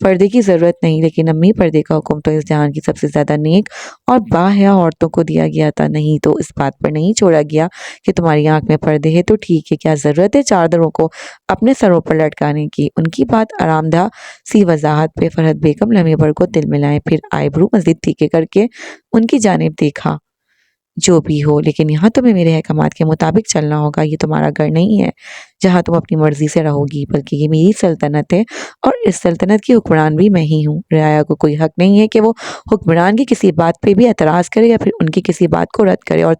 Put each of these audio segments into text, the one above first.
پردے کی ضرورت نہیں، لیکن امی پردے کا حکم تو اس جہان کی سب سے زیادہ نیک اور باحیا عورتوں کو دیا گیا تھا، نہیں تو اس بات پر نہیں چھوڑا گیا کہ تمہاری آنکھ میں پردے ہے تو ٹھیک ہے، کیا ضرورت ہے چادروں کو اپنے سروں پر لٹکانے کی۔ ان کی بات آرام دہ سی وضاحت پہ فرحت بیگم لمحے بھر کو دل ملائے، پھر آئیبرو مزید تیکے کر کے ان کی جانب دیکھا۔ جو بھی ہو، لیکن یہاں تمہیں میرے احکامات کے مطابق چلنا ہوگا، یہ تمہارا گھر نہیں ہے جہاں تم اپنی مرضی سے رہو گی، بلکہ یہ میری سلطنت ہے اور اس سلطنت کی حکمران بھی میں ہی ہوں۔ رعایا کو کوئی حق نہیں ہے کہ وہ حکمران کی کسی بات پہ بھی اعتراض کرے یا پھر ان کی کسی بات کو رد کرے، اور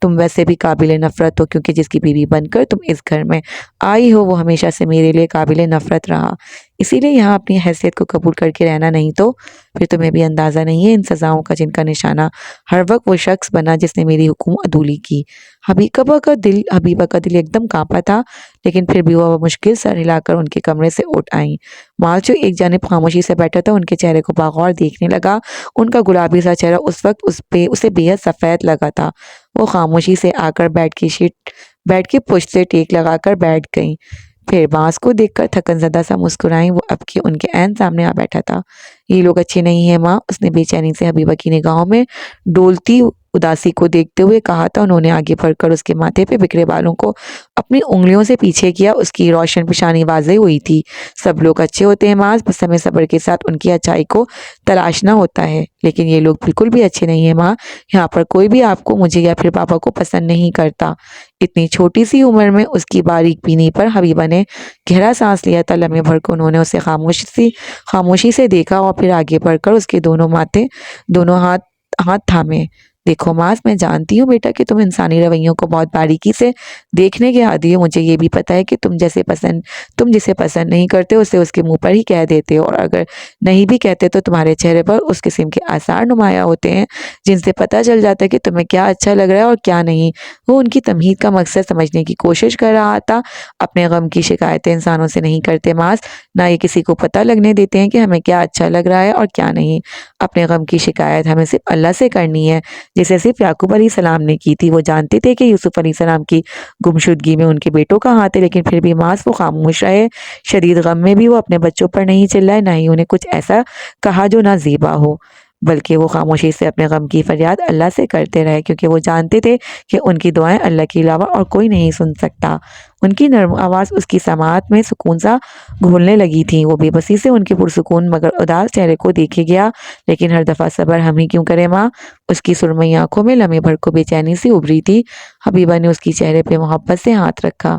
تم ویسے بھی قابل نفرت ہو، کیونکہ جس کی بیوی بن کر تم اس گھر میں آئی ہو وہ ہمیشہ سے میرے لیے قابل نفرت رہا، اسی لیے یہاں اپنی حیثیت کو قبول کر کے رہنا نہیں تو پھر تمہیں بھی اندازہ نہیں ہے ان سزاؤں کا جن کا نشانہ ہر وقت وہ شخص بنا جس نے میری حکم عدولی کی۔ حبیبہ کا دل ایک دم کانپا تھا، لیکن پھر بھی وہ مشکل سر ہلا کر ان کے کمرے سے اٹھ آئیں۔ معاذ جو ایک جانب خاموشی سے بیٹھا تھا ان کے چہرے کو بغور دیکھنے لگا۔ ان کا گلابی سا چہرہ اس وقت اسے بے حد سفید لگا تھا۔ وہ خاموشی سے آ کر بیٹھ کے پشت سے ٹیک لگا کر بیٹھ گئیں، پھر معاذ کو دیکھ کر تھکن زدہ سا مسکرائیں۔ وہ اب کے ان کے عین سامنے آ بیٹھا تھا۔ یہ لوگ اچھے نہیں ہیں ماں، اس نے بے چینی سے حبیبہ کی نگاہوں میں ڈولتی اداسی کو دیکھتے ہوئے کہا تھا۔ انہوں نے آگے بڑھ کر اس کے ماتھے پہ بکھرے بالوں کو اپنی انگلیوں سے پیچھے کیا، اس کی روشن پیشانی واضح ہوئی تھی۔ سب لوگ اچھے ہوتے ہیں معاذ، بس ہمیں صبر کے ساتھ ان کی اچھائی کو تلاشنا ہوتا ہے، لیکن یہ لوگ بالکل بھی اچھے نہیں ہیں ماں، یہاں پر کوئی بھی آپ کو، مجھے یا پھر پاپا کو پسند نہیں کرتا۔ اتنی چھوٹی سی عمر میں اس کی باریک بینی پر حبیبہ نے گہرا سانس لیا تھا۔ لمحے بھر کو انہوں نے اسے خاموشی سے دیکھا اور پھر آگے بڑھ کر اس کے دونوں ہاتھ تھامے۔ دیکھو معاذ، میں جانتی ہوں بیٹا کہ تم انسانی رویوں کو بہت باریکی سے دیکھنے کے عادی ہو، مجھے یہ بھی پتہ ہے کہ تم جسے پسند نہیں کرتے اسے اس کے منہ پر ہی کہہ دیتے ہو، اور اگر نہیں بھی کہتے تو تمہارے چہرے پر اس قسم کے آثار نمایاں ہوتے ہیں جن سے پتہ چل جاتا ہے کہ تمہیں کیا اچھا لگ رہا ہے اور کیا نہیں۔ وہ ان کی تمہید کا مقصد سمجھنے کی کوشش کر رہا تھا۔ اپنے غم کی شکایتیں انسانوں سے نہیں کرتے معاذ، نہ یہ کسی کو پتہ لگنے دیتے ہیں کہ ہمیں کیا اچھا لگ رہا ہے اور کیا نہیں۔ اپنے غم کی شکایت ہمیں صرف اللہ سے کرنی ہے، جسے صرف یعقوب علیہ السلام نے کی تھی۔ وہ جانتے تھے کہ یوسف علیہ السلام کی گمشدگی میں ان کے بیٹوں کا ہاتھ ہے، لیکن پھر بھی معاذ وہ خاموش رہے۔ شدید غم میں بھی وہ اپنے بچوں پر نہیں چلائے، نہ ہی انہیں کچھ ایسا کہا جو نازیبا ہو، بلکہ وہ خاموشی سے اپنے غم کی فریاد اللہ سے کرتے رہے، کیونکہ وہ جانتے تھے کہ ان کی دعائیں اللہ کے علاوہ اور کوئی نہیں سن سکتا۔ ان کی نرم آواز اس کی سماعت میں سکون سا گھولنے لگی تھی۔ وہ بے بسی سے ان کے پرسکون مگر اداس چہرے کو دیکھے گیا، لیکن ہر دفعہ صبر ہم ہی کیوں کرے ماں؟ اس کی سرمئی آنکھوں میں لمحے بھر کو بے چینی سی ابھری تھی۔ حبیبہ نے اس کی چہرے پہ محبت سے ہاتھ رکھا۔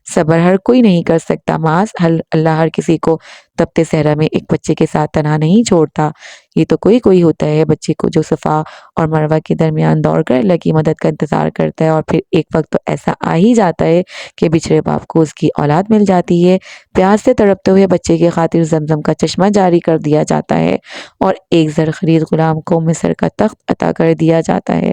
صبر ہر کوئی نہیں کر سکتا معاذ، اللہ ہر کسی کو تپتے صحرا میں ایک بچے کے ساتھ تنہا نہیں چھوڑتا۔ یہ تو کوئی ہوتا ہے بچے کو جو صفا اور مروہ کے درمیان دوڑ کر اللہ کی مدد کا انتظار کرتا ہے، اور پھر ایک وقت تو ایسا آ ہی جاتا ہے کہ بچھڑے باپ کو اس کی اولاد مل جاتی ہے۔ پیاس سے تڑپتے ہوئے بچے کی خاطر زمزم کا چشمہ جاری کر دیا جاتا ہے اور ایک زر خرید غلام کو مصر کا تخت عطا کر دیا جاتا ہے۔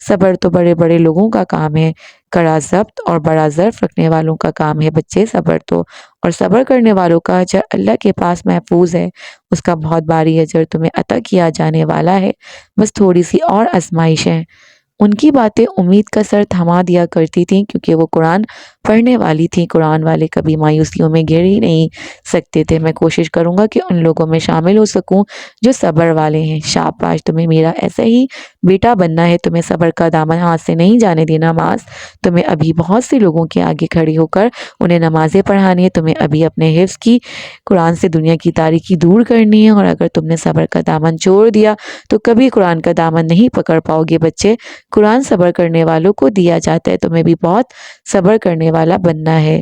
صبر تو بڑے بڑے لوگوں کا کام ہے، کڑا ضبط اور بڑا ظرف رکھنے والوں کا کام ہے بچے صبر تو، اور صبر کرنے والوں کا اجر اللہ کے پاس محفوظ ہے، اس کا بہت بھاری اجر تمہیں عطا کیا جانے والا ہے، بس تھوڑی سی اور آزمائش ہے۔ ان کی باتیں امید کا سر تھما دیا کرتی تھیں، کیونکہ وہ قرآن پڑھنے والی تھیں۔ قرآن والے کبھی مایوسیوں میں گر ہی نہیں سکتے تھے۔ میں کوشش کروں گا کہ ان لوگوں میں شامل ہو سکوں جو صبر والے ہیں۔ شاباش، تمہیں میرا ایسا ہی بیٹا بننا ہے۔ تمہیں صبر کا دامن ہاتھ سے نہیں جانے دینا معاذ۔ تمہیں ابھی بہت سے لوگوں کے آگے کھڑی ہو کر انہیں نمازیں پڑھانی ہے۔ تمہیں ابھی اپنے حفظ کی قرآن سے دنیا کی تاریکی دور کرنی ہے، اور اگر تم نے صبر کا دامن چھوڑ دیا تو کبھی قرآن کا دامن نہیں پکڑ پاؤ گے بچے۔ قرآن صبر کرنے والوں کو دیا جاتا ہے، تمہیں بھی بہت صبر کرنے والا بننا ہے۔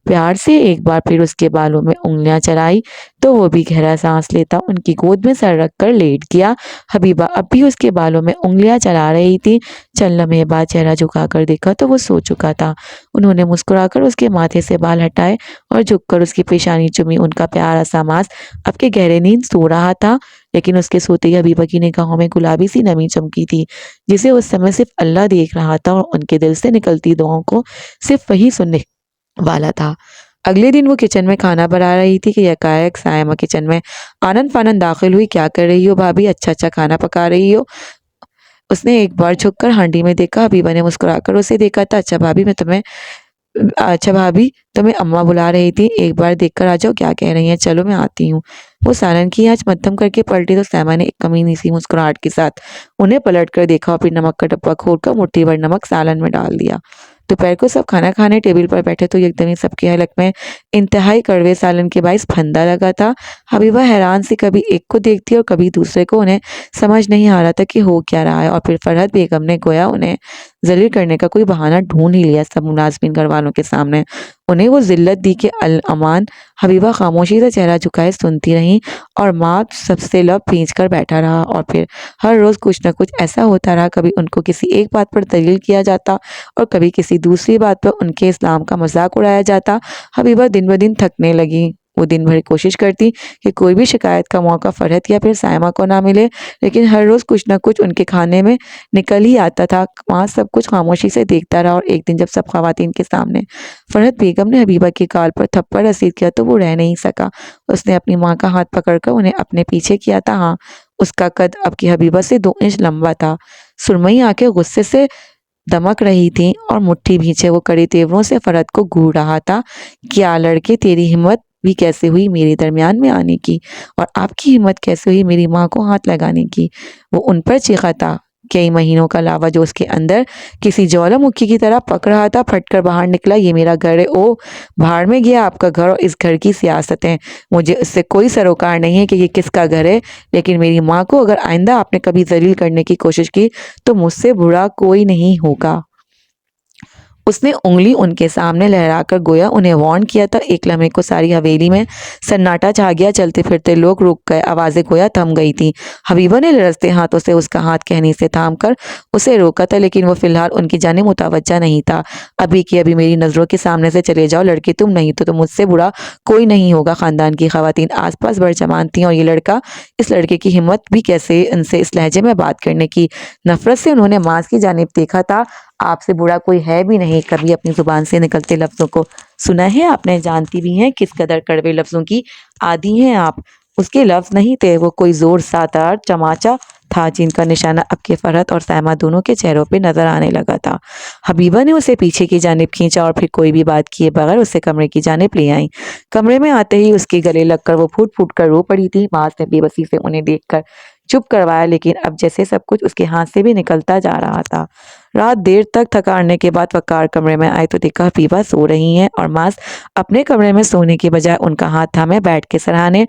پیار سے ایک بار پھر اس کے بالوں میں انگلیاں چلائی تو وہ بھی گہرا سانس لیتا ان کی گود میں سر رکھ کر لیٹ گیا۔ حبیبہ اب بھی اس کے بالوں میں انگلیاں چلا رہی تھی۔ چند لمحے بعد چہرہ جھکا کر دیکھا تو وہ سو چکا تھا۔ انہوں نے مسکرا کر اس کے ماتھے سے بال ہٹائے اور جھک کر اس کی پیشانی چومی۔ ان کا پیارا سا معاذ اب کے گہرے نیند سو رہا تھا، لیکن اس کے سوتے ہی حبیبہ کی نگاہوں میں گلابی سی نمی چمکی تھی، جسے اس سمے صرف اللہ دیکھ رہا تھا، اور ان کے دل سے نکلتی دعاؤں کو صرف وہی سننے والا تھا۔ اگلے دن وہ کچن میں کھانا بنا رہی تھی کہ یکایک سائمہ کچن میں آنن فانن داخل ہوئی۔ کیا کر رہی ہو بھابھی؟ اچھا کھانا پکا رہی ہو؟ اس نے ایک بار جھک کر ہانڈی میں دیکھا۔ حبیبہ نے مسکرا کر اسے دیکھا تھا۔ اچھا بھابھی، میں تمہیں اچھا بھابی، تمہیں اماں بلا رہی تھی، ایک بار دیکھ کر آ جاؤ، کیا کہہ رہی ہیں؟ چلو میں آتی ہوں۔ وہ سالن کی آنچ مدھم کر کے پلٹی تو سیما نے ایک کمینی سی مسکراہٹ کے ساتھ انہیں پلٹ کر دیکھا اور پھر نمک کا ڈبہ کھول کر مٹھی بھر نمک سالن میں ڈال دیا۔ دوپہر کو سب کھانا کھانے ٹیبل پر بیٹھے تو یک دم ہی سب کے حلق میں انتہائی کڑوے سالن کے باعث پھندا لگا تھا۔ حبیبہ حیران سی کبھی ایک کو دیکھتی اور کبھی دوسرے کو، انہیں سمجھ نہیں آ رہا تھا کہ ہو کیا رہا ہے۔ اور پھر فرحت بیگم نے گویا انہیں ذلیل کرنے کا کوئی بہانہ ڈھونڈ ہی لیا سب ملازمین گھر والوں کے سامنے۔ انہیں وہ ذلت دی کہ الامان۔ حبیبہ خاموشی سے چہرہ جھکائے سنتی رہیں اور ماں سب سے لب بھینچ کر بیٹھا رہا۔ اور پھر ہر روز کچھ نہ کچھ ایسا ہوتا رہا، کبھی ان کو کسی ایک بات پر دلیل کیا جاتا اور کبھی کسی دوسری بات پر ان کے اسلام کا مذاق اڑایا جاتا۔ حبیبہ دن بدن تھکنے لگی۔ وہ دن بھر کوشش کرتی کہ کوئی بھی شکایت کا موقع فرحت یا پھر سائمہ کو نہ ملے، لیکن ہر روز کچھ نہ کچھ ان کے کھانے میں نکل ہی آتا تھا۔ وہاں سب کچھ خاموشی سے دیکھتا رہا اور ایک دن جب سب خواتین کے سامنے فرحت بیگم نے حبیبہ کی گال پر تھپڑ رسید کیا تو وہ رہ نہیں سکا۔ اس نے اپنی ماں کا ہاتھ پکڑ کر انہیں اپنے پیچھے کیا تھا۔ ہاں، اس کا قد اب کی حبیبہ سے 2 انچ لمبا تھا۔ سرمئی آنکھیں غصے سے دمک رہی تھیں اور مٹھی بھینچے وہ کڑی تیوروں سے فرحت کو گھور رہا تھا۔ کیا لڑکے، تیری ہمت بھی کیسے ہوئی میرے درمیان میں آنے کی، اور آپ کی ہمت کیسے ہوئی میری ماں کو ہاتھ لگانے کی؟ وہ ان پر چیخا تھا۔ کئی مہینوں کا لاوا جو اس کے اندر کسی جوالا مکھی کی طرح پک رہا تھا پھٹ کر باہر نکلا۔ یہ میرا گھر ہے، او بھاڑ میں گیا آپ کا گھر اور اس گھر کی سیاستیں۔ مجھے اس سے کوئی سروکار نہیں ہے کہ یہ کس کا گھر ہے، لیکن میری ماں کو اگر آئندہ آپ نے کبھی ذلیل کرنے کی کوشش کی تو مجھ سے برا کوئی نہیں ہوگا۔ اس نے انگلی ان کے سامنے لہرا کر گویا انہیں وارن کیا تھا۔ ایک لمحے کو ساری حویلی میں سناٹا چھا گیا۔ چلتے پھرتے لوگ رک گئے، آوازیں گویا تھم گئی تھیں۔ حبیبہ نے لرزتے ہاتھوں سے اس کا ہاتھ کہنی سے تھام کر اسے روکا تھا، لیکن وہ فی الحال ان کی جانب متوجہ نہیں تھا۔ ابھی کی ابھی میری نظروں کے سامنے سے چلے جاؤ، لڑکے تم نہیں تو مجھ سے برا کوئی نہیں ہوگا۔ خاندان کی خواتین آس پاس بڑھ جمان تھیں، اور یہ لڑکا، اس لڑکے کی ہمت بھی کیسے ان سے اس لہجے میں بات کرنے کی۔ نفرت سے انہوں نے ماں کی جانب دیکھا تھا۔ آپ سے برا کوئی ہے بھی نہیں، کبھی اپنی زبان سے نکلتے لفظوں کو سنا ہے آپ نے؟ جانتی بھی ہیں کس قدر کڑوے لفظوں کی عادی ہیں آپ۔ اس کے لفظ نہیں تھے، وہ کوئی زور ساتار چماچا تھا جن کا نشانہ اب کے فرحت اور سائمہ دونوں کے چہروں پہ نظر آنے لگا تھا۔ حبیبہ نے اسے پیچھے کی جانب کھینچا اور پھر کوئی بھی بات کیے بغیر اسے کمرے کی جانب لے آئیں۔ کمرے میں آتے ہی اس کے گلے لگ کر وہ پھوٹ پھوٹ کر رو پڑی تھی۔ ماں نے بے بسی سے انہیں دیکھ کر چپ کروایا، لیکن اب جیسے سب کچھ اس کے ہاتھ سے بھی نکلتا جا رہا تھا۔ رات دیر تک تھکارنے کے بعد وقار کمرے میں آئے تو دیکھا حبیبہ سو رہی ہیں اور ماس اپنے کمرے میں سونے کی بجائے ان کا ہاتھ تھامے بیٹھ کے سرہانے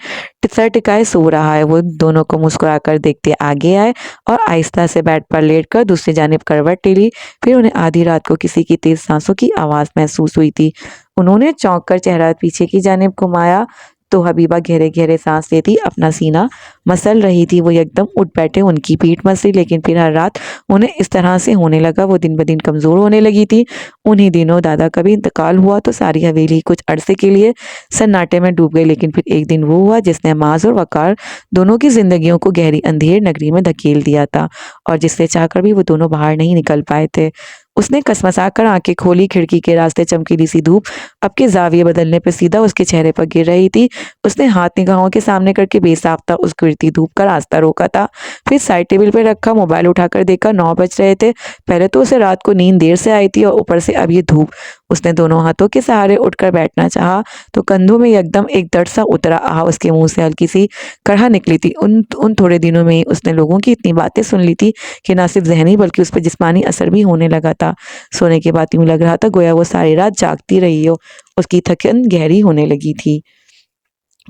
سر ٹکائے سو رہا ہے۔ وہ دونوں کو مسکرا کر دیکھتے آگے آئے اور آہستہ سے بیڈ پر لیٹ کر دوسری جانب کروٹ لے لی۔ پھر انہیں آدھی رات کو کسی کی تیز سانسوں کی آواز محسوس ہوئی تھی۔ انہوں نے چونک کر چہرہ پیچھے کی جانب گھمایا تو حبیبہ گہرے گہرے سانس لیتی اپنا سینہ مسل رہی تھی۔ وہ یکدم اٹھ بیٹھے، ان کی پیٹھ مسلی، لیکن پھر ہر رات انہیں اس طرح سے ہونے لگا۔ وہ دن بدن کمزور ہونے لگی تھی۔ انہی دنوں دادا کا بھی انتقال ہوا تو ساری حویلی کچھ عرصے کے لیے سناٹے میں ڈوب گئی، لیکن پھر ایک دن وہ ہوا جس نے ماس اور وقار دونوں کی زندگیوں کو گہری اندھیر نگری میں دھکیل دیا تھا، اور جس سے چاہ کر بھی وہ دونوں باہر نہیں نکل پائے تھے۔ اس نے کسمسا کر آنکھیں کھولی۔ کھڑکی کے راستے چمکیلی سی دھوپ اب کے زاویے بدلنے پہ سیدھا اس کے چہرے پر گر رہی تھی۔ اس نے ہاتھ نگاہوں کے سامنے کر کے بے ساختہ اس گرتی دھوپ کا راستہ روکا تھا، پھر سائڈ ٹیبل پہ رکھا موبائل اٹھا کر دیکھا۔ 9 بج رہے تھے۔ پہلے تو اسے رات کو نیند دیر سے آئی تھی اور اوپر سے اب یہ دھوپ۔ اس نے دونوں ہاتھوں کے سہارے اٹھ کر بیٹھنا چاہا تو کندھوں میں یکدم ایک درد سا اترا۔ اس کے منہ سے ہلکی سی کڑھا نکلی تھی۔ ان تھوڑے دنوں میں ہی اس نے لوگوں کی اتنی باتیں سن لی تھی کہ نہ صرف ذہنی بلکہ اس پہ جسمانی اثر بھی ہونے لگا تھا۔ سونے کے بعد یوں لگ رہا تھا گویا وہ ساری رات جاگتی رہی ہو۔ اس کی تھکن گہری ہونے لگی تھی۔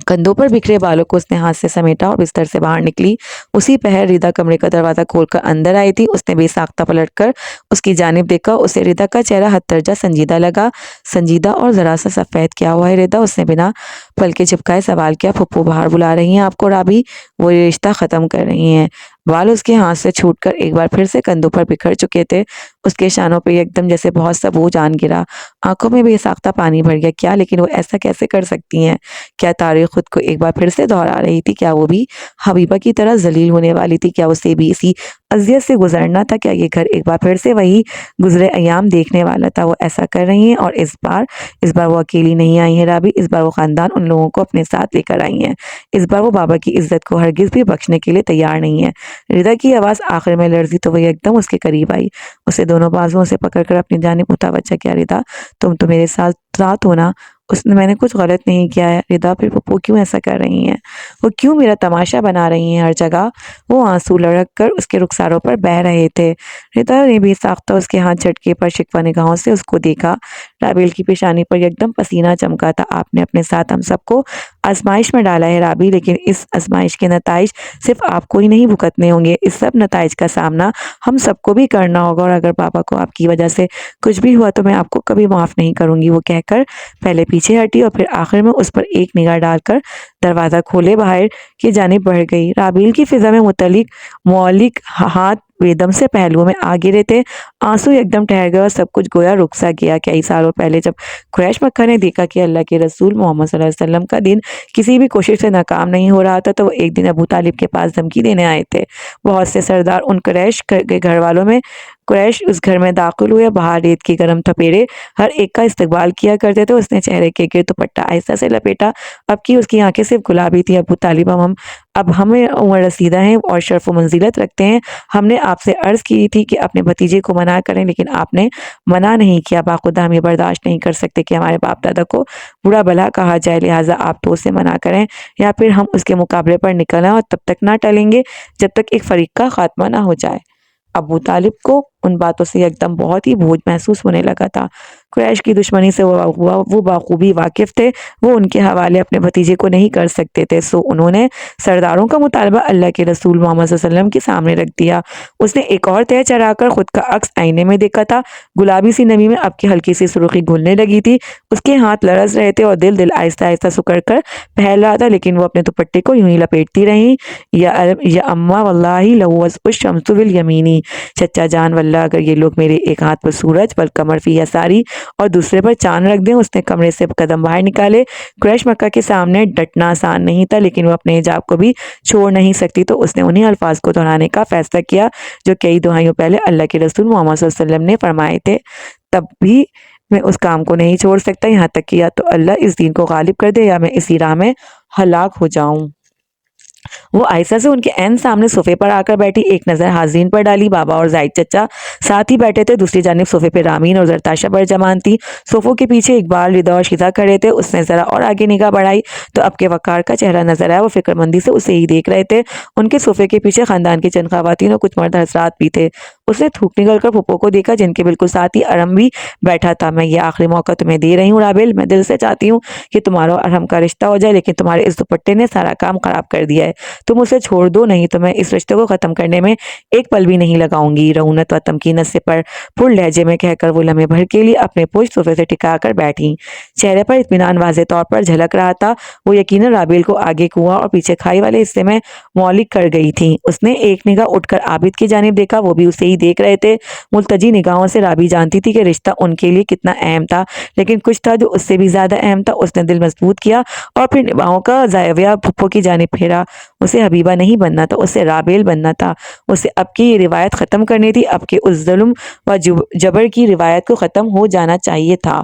کندھوں پر بکھرے بالوں کو اس نے ہاتھ سے سمیٹا اور بستر سے باہر نکلی۔ اسی پہر ردا کمرے کا دروازہ کھول کر اندر آئی تھی۔ اس نے بے ساختہ پلٹ کر اس کی جانب دیکھا۔ اسے ردا کا چہرہ حد درجہ سنجیدہ لگا، سنجیدہ اور ذرا سا سفید۔ کیا ہوا ہے ردا؟ اس نے بنا پلکے جھپکائے سوال کیا۔ پھپھو باہر بلا رہی ہیں آپ کو رابی، وہ یہ رشتہ ختم کر رہی ہیں۔ بال اس کے ہاتھ سے چھوٹ کر ایک بار پھر سے کندھوں پر بکھر چکے تھے۔ اس کے شانوں پہ یکدم جیسے بہت سا بوجھ آن گرا، آنکھوں میں بے ساختہ پانی بھر گیا۔ کیا؟ لیکن وہ ایسا کیسے کر سکتی ہیں؟ کیا تاریخ خود کو ایک بار پھر سے دہرا رہی تھی؟ کیا وہ بھی حبیبہ کی طرح ذلیل ہونے والی تھی؟ کیا اسے بھی اسی اذیت سے گزرنا تھا؟ کیا یہ گھر ایک بار پھر سے وہی گزرے ایام دیکھنے والا تھا؟ وہ ایسا کر رہی ہیں، اور اس بار وہ اکیلی نہیں آئی ہیں رابی، اس بار وہ خاندان ان لوگوں کو اپنے ساتھ لے کر آئی ہیں۔ اس بار وہ بابا کی عزت کو ہرگز بھی بخشنے کے لیے تیار نہیں ہے۔ ردا کی آواز آخر میں لرزی تو وہ یکدم اس کے قریب آئی، اسے دونوں بازوؤں سے پکڑ کر اپنی جانب متوجہ کیا۔ ردا تم تو میرے ساتھ ہو نا؟ میں نے کچھ غلط نہیں کیا ہے ردا، پھر پھپھو کیوں ایسا کر رہی ہیں؟ وہ کیوں میرا تماشا بنا رہی ہیں ہر جگہ؟ وہ آنسو لڑک کر اس کے رخساروں پر بہہ رہے تھے۔ ردا نے بھی ساختہ اس کے ہاتھ جھٹکے پر شکوہ نگاہوں سے اس کو دیکھا۔ رابیل کی پیشانی پر یکدم پسینہ چمکا تھا۔ آپ نے اپنے ساتھ ہم سب کو آزمائش میں ڈالا ہے رابی، لیکن اس آزمائش کے نتائج صرف آپ کو ہی نہیں بھگتنے ہوں گے، اس سب نتائج کا سامنا ہم سب کو بھی کرنا ہوگا، اور اگر پاپا کو آپ کی وجہ سے کچھ بھی ہوا تو میں آپ کو کبھی معاف نہیں کروں گی۔ وہ کہہ کر پہلے پیچھے ہٹی اور پھر آخر میں اس پر ایک نگاہ ڈال کر دروازہ کھولے باہر کی جانب بڑھ گئی۔ رابیل کی فضا میں معلق ہاتھ بیدم سے پہلوؤں میں آ گرے تھے۔ آنسو یکدم ٹھہر گئے اور سب کچھ گویا رک سا گیا۔ کئی سالوں پہلے جب قریش مکہ نے دیکھا کہ اللہ کے رسول محمد صلی اللہ علیہ وسلم کا دین کسی بھی کوشش سے ناکام نہیں ہو رہا تھا، تو وہ ایک دن ابو طالب کے پاس دھمکی دینے آئے تھے۔ بہت سے سردار ان قریش کے گھر والوں میں قریش اس گھر میں داخل ہوئے، باہر ریت کی گرم تھپیڑے ہر ایک کا استقبال کیا کرتے تھے۔ اس نے چہرے کے گرد دوپٹہ آہستہ سے لپیٹا، اب کی اس کی آنکھیں صرف گلابی تھی۔ ابو طالب، اب ہمیں عمر رسیدہ ہیں اور شرف و منزلت رکھتے ہیں، ہم نے آپ سے عرض کی تھی کہ اپنے بھتیجے کو منع کریں، لیکن آپ نے منع نہیں کیا۔ باخدا ہم یہ برداشت نہیں کر سکتے کہ ہمارے باپ دادا کو برا بھلا کہا جائے، لہٰذا آپ تو اسے منع کریں یا پھر ہم اس کے مقابلے پر نکل آئیں، اور تب تک نہ ٹلیں گے جب تک ایک فریق کا خاتمہ نہ ہو جائے۔ ابو طالب کو ان باتوں سے یکدم بہت ہی بوجھ محسوس ہونے لگا تھا۔ قریش کی دشمنی سے وہ بخوبی واقف تھے، وہ ان کے حوالے اپنے بھتیجے کو نہیں کر سکتے تھے، سو انہوں نے سرداروں کا مطالبہ اللہ کے رسول محمد صلی اللہ علیہ وسلم کے سامنے رکھ دیا۔ اس نے ایک اور تہہ چڑھا کر خود کا عکس آئینے میں دیکھا تھا۔ گلابی سی نمی میں اب کی ہلکی سی سرخی گھلنے لگی تھی، اس کے ہاتھ لرز رہے تھے اور دل آہستہ آہستہ سکڑ کر پھیل رہا تھا، لیکن وہ اپنے دوپٹے کو یوں ہی لپیٹتی رہیں۔ یا اماں واللہ لہو الشمس بالیمین، چچا جان واللہ اگر یہ لوگ میرے ایک ہاتھ پر سورج والقمر فی یساری اور دوسرے پر چاند رکھ دیں۔ اس نے کمرے سے قدم باہر نکالے۔ قریش مکہ کے سامنے ڈٹنا آسان نہیں تھا، لیکن وہ اپنے حجاب کو بھی چھوڑ نہیں سکتی، تو اس نے انہی الفاظ کو دہرانے کا فیصلہ کیا جو کئی دہائیوں پہلے اللہ کے رسول محمد صلی اللہ علیہ وسلم نے فرمائے تھے۔ تب بھی میں اس کام کو نہیں چھوڑ سکتا، یہاں تک کہ یا تو اللہ اس دین کو غالب کر دے یا میں اسی راہ میں ہلاک ہو جاؤں۔ وہ آہستہ سے ان کے عین سامنے صوفے پر آ کر بیٹھی، ایک نظر حاضرین پر ڈالی۔ بابا اور زائد چچا ساتھ ہی بیٹھے تھے، دوسری جانب صوفے پہ رامین اور زرتاشا برجمان تھی۔ صوفوں کے پیچھے اقبال، ردا اور شیزہ کھڑے تھے۔ اس نے ذرا اور آگے نگاہ بڑھائی تو اب کے وقار کا چہرہ نظر آیا، وہ فکر مندی سے اسے ہی دیکھ رہے تھے۔ ان کے صوفے کے پیچھے خاندان کی چند خواتین اور کچھ مرد حضرات بھی تھے۔ اس نے تھوک نکل کر پھپھو کو دیکھا جن کے بالکل ساتھ ہی ارم بھی بیٹھا تھا۔ میں یہ آخری موقع تمہیں دے رہی ہوں رابیل، میں دل سے چاہتی ہوں کہ تمہارا اور ارم کا رشتہ ہو جائے، لیکن تمہارے اس دوپٹے نے سارا کام خراب کر دیا ہے۔ تم اسے چھوڑ دو، نہیں تو میں اس رشتے کو ختم کرنے میں ایک پل بھی نہیں لگاؤں گی۔ رعونت و تمکینت سے پر لہجے میں کہہ کر وہ لمحے بھر کے لیے اپنے پشت صوفے سے ٹکا کر بیٹھی۔ چہرے پر اطمینان واضح طور پر جھلک رہا تھا۔ وہ یقیناً رابیل کو آگے کنواں اور پیچھے کھائی والے حصے میں معلق کر گئی تھی۔ اس نے ایک نگاہ اٹھ کر عابد کی جانب دیکھا، وہ بھی اسے ہی دیکھ رہے تھے۔ ملتجی نگاہوں سے رابی جانتی تھی کہ رشتہ ان کے لیے کتنا اہم تھا، لیکن کچھ تھا جو اس سے بھی زیادہ اہم تھا۔ اس نے دل مضبوط کیا اور پھر نگاہوں کا زاویہ پھپھو کی جانب پھیرا۔ اسے حبیبہ نہیں بننا تھا، اسے رابیل بننا تھا۔ اسے اب کی یہ روایت ختم کرنی تھی، اب کے اس ظلم و جبر کی روایت کو ختم ہو جانا چاہیے تھا۔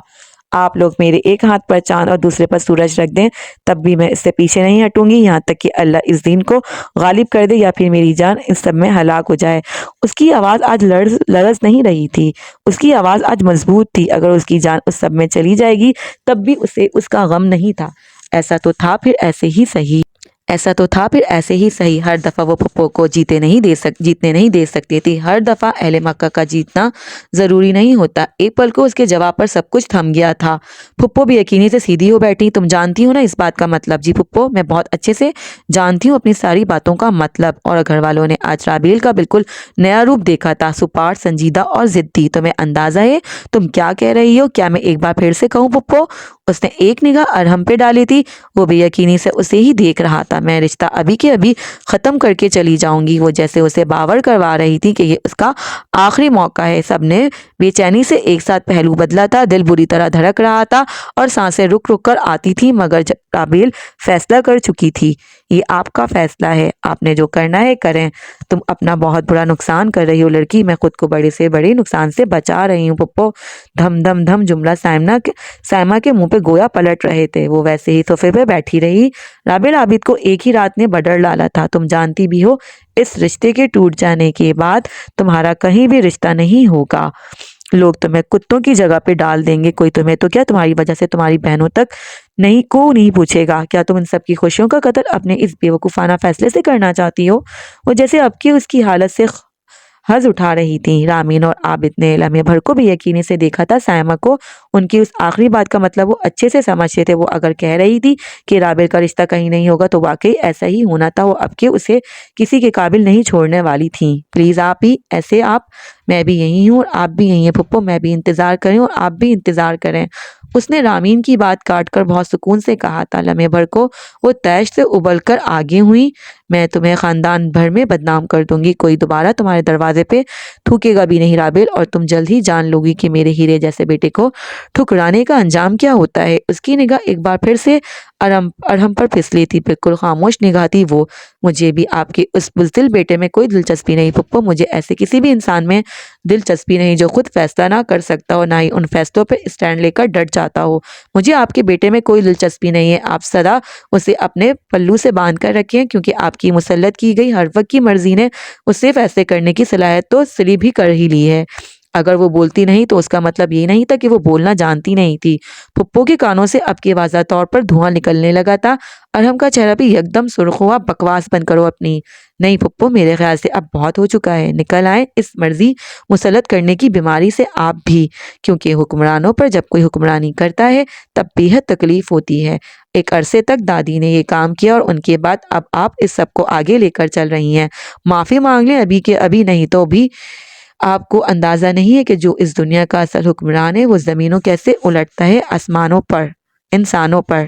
آپ لوگ میرے ایک ہاتھ پر چاند اور دوسرے پر سورج رکھ دیں، تب بھی میں اس سے پیچھے نہیں ہٹوں گی، یہاں تک کہ اللہ اس دین کو غالب کر دے یا پھر میری جان اس سب میں ہلاک ہو جائے۔ اس کی آواز آج لرز نہیں رہی تھی، اس کی آواز آج مضبوط تھی۔ اگر اس کی جان اس سب میں چلی جائے گی تب بھی اسے اس کا غم نہیں تھا۔ ایسا تو تھا پھر ایسے ہی صحیح، ہر دفعہ وہ پھپھو کو جیتنے نہیں دے سکتی تھی، ہر دفعہ اہل مکہ کا جیتنا ضروری نہیں ہوتا۔ ایک پل کو اس کے جواب پر سب کچھ تھم گیا تھا۔ پھپھو بھی یقینی سے سیدھی ہو بیٹھی۔ تم جانتی ہو نا اس بات کا مطلب؟ جی پھپھو، میں بہت اچھے سے جانتی ہوں اپنی ساری باتوں کا مطلب۔ اور گھر والوں نے آج رابیل کا بالکل نیا روپ دیکھا تھا، سپاٹ، سنجیدہ اور ضدی۔ تمہیں اندازہ ہے تم کیا کہہ رہی ہو؟ کیا میں ایک بار پھر سے کہوں پھپھو؟ اس نے ایک نگاہ ارحم پہ ڈالی تھی، وہ بھی یقینی سے اسے ہی دیکھ رہا تھا۔ میں رشتہ ابھی کے ابھی ختم کر کے چلی جاؤں گی۔ وہ جیسے اسے باور کروا رہی تھی کہ یہ اس کا آخری موقع ہے۔ سب نے بے چینی سے ایک ساتھ پہلو بدلا تھا، دل بری طرح دھڑک رہا تھا اور سانسیں رک رک کر آتی تھی، مگر رابیل فیصلہ کر چکی تھی۔ یہ آپ کا فیصلہ ہے، آپ نے جو کرنا ہے کریں۔ تم اپنا بہت بڑا نقصان کر رہی ہو لڑکی، میں خود کو بڑے سے بڑے نقصان سے بچا رہی ہوں پھپھو۔ دھم دھم دھم جملہ سائمہ کے منہ پہ گویا پلٹ رہے تھے۔ وہ ویسے ہی صوفے پہ بیٹھی رہی۔ رابعہ عابد کو ایک ہی رات نے بدڑ ڈالا تھا۔ تم جانتی بھی ہو اس رشتے کے ٹوٹ جانے کے بعد تمہارا کہیں بھی رشتہ نہیں ہوگا۔ لوگ تمہیں کتوں کی جگہ پہ ڈال دیں گے۔ کوئی تمہیں تو کیا تمہاری وجہ سے تمہاری بہنوں تک نہیں پوچھے گا۔ کیا تم ان سب کی خوشیوں کا قتل اپنے اس بے وقوفانہ فیصلے سے کرنا چاہتی ہو؟ وہ جیسے اب کی اس کی حالت سے حز اٹھا رہی تھی۔ رامین اور عابد نے لمحے بھر کو بے یقینی سے دیکھا تھا۔ سائمہ کو ان کی اس آخری بات کا مطلب وہ اچھے سے سمجھتے تھے۔ وہ اگر کہہ رہی تھی کہ رابعہ کا رشتہ کہیں نہیں ہوگا تو واقعی ایسا ہی ہونا تھا۔ وہ اب کے اسے کسی کے قابل نہیں چھوڑنے والی تھیں۔ پلیز آپ ہی ایسے آپ، میں بھی یہی ہوں اور آپ بھی یہی ہیں پھپھو، میں بھی انتظار کریں اور آپ بھی انتظار کریں۔ اس نے رامین کی بات کاٹ کر بہت سکون سے کہا تھا۔ لمحے بھر کو وہ تیش سے ابل کر آگے ہوئی۔ میں تمہیں خاندان بھر میں بدنام کر دوں گی۔ کوئی دوبارہ تمہارے دروازے پہ تھوکے گا بھی نہیں رابعہ، اور تم جلد ہی جان لوگی کہ میرے ہیرے جیسے بیٹے کو ٹھکرانے کا انجام کیا ہوتا ہے۔ اس کی نگاہ ایک بار پھر سے ارحم پر پھسلی تھی۔ بالکل خاموش نگاہ تھی وہ۔ مجھے بھی آپ کے اس بزدل بیٹے میں کوئی دلچسپی نہیں پھپھو۔ مجھے ایسے کسی بھی انسان میں دلچسپی نہیں جو خود فیصلہ نہ کر سکتا ہو، نہ ہی ان فیصلوں پہ اسٹینڈ لے کر ڈٹ جاتا ہو۔ مجھے آپ کے بیٹے میں کوئی دلچسپی نہیں ہے۔ آپ سدا اسے اپنے پلو سے باندھ کر رکھیں، کیونکہ آپ کی مسلط کی گئی ہر وقت کی مرضی نے اسے فیصلے کرنے کی صلاحیت تو سلیب ہی کر ہی لی ہے۔ اگر وہ بولتی نہیں تو اس کا مطلب یہ نہیں تھا کہ وہ بولنا جانتی نہیں تھی۔ پھپھو کے کانوں سے اب کے واضح طور پر دھواں نکلنے لگا تھا۔ ارحم کا چہرہ بھی یکدم سرخ ہوا۔ بکواس بند کرو اپنی۔ نہیں پھپھو، میرے خیال سے اب بہت ہو چکا ہے۔ نکل آئیں اس مرضی مسلط کرنے کی بیماری سے آپ بھی، کیونکہ حکمرانوں پر جب کوئی حکمرانی کرتا ہے تب بے حد تکلیف ہوتی ہے۔ ایک عرصے تک دادی نے یہ کام کیا اور ان کے بعد اب آپ اس سب کو آگے لے کر چل رہی ہیں۔ معافی مانگ لیں ابھی کے ابھی، نہیں تو بھی آپ کو اندازہ نہیں ہے کہ جو اس دنیا کا اصل حکمران ہے وہ زمینوں کیسے الٹتا ہے آسمانوں پر، انسانوں پر۔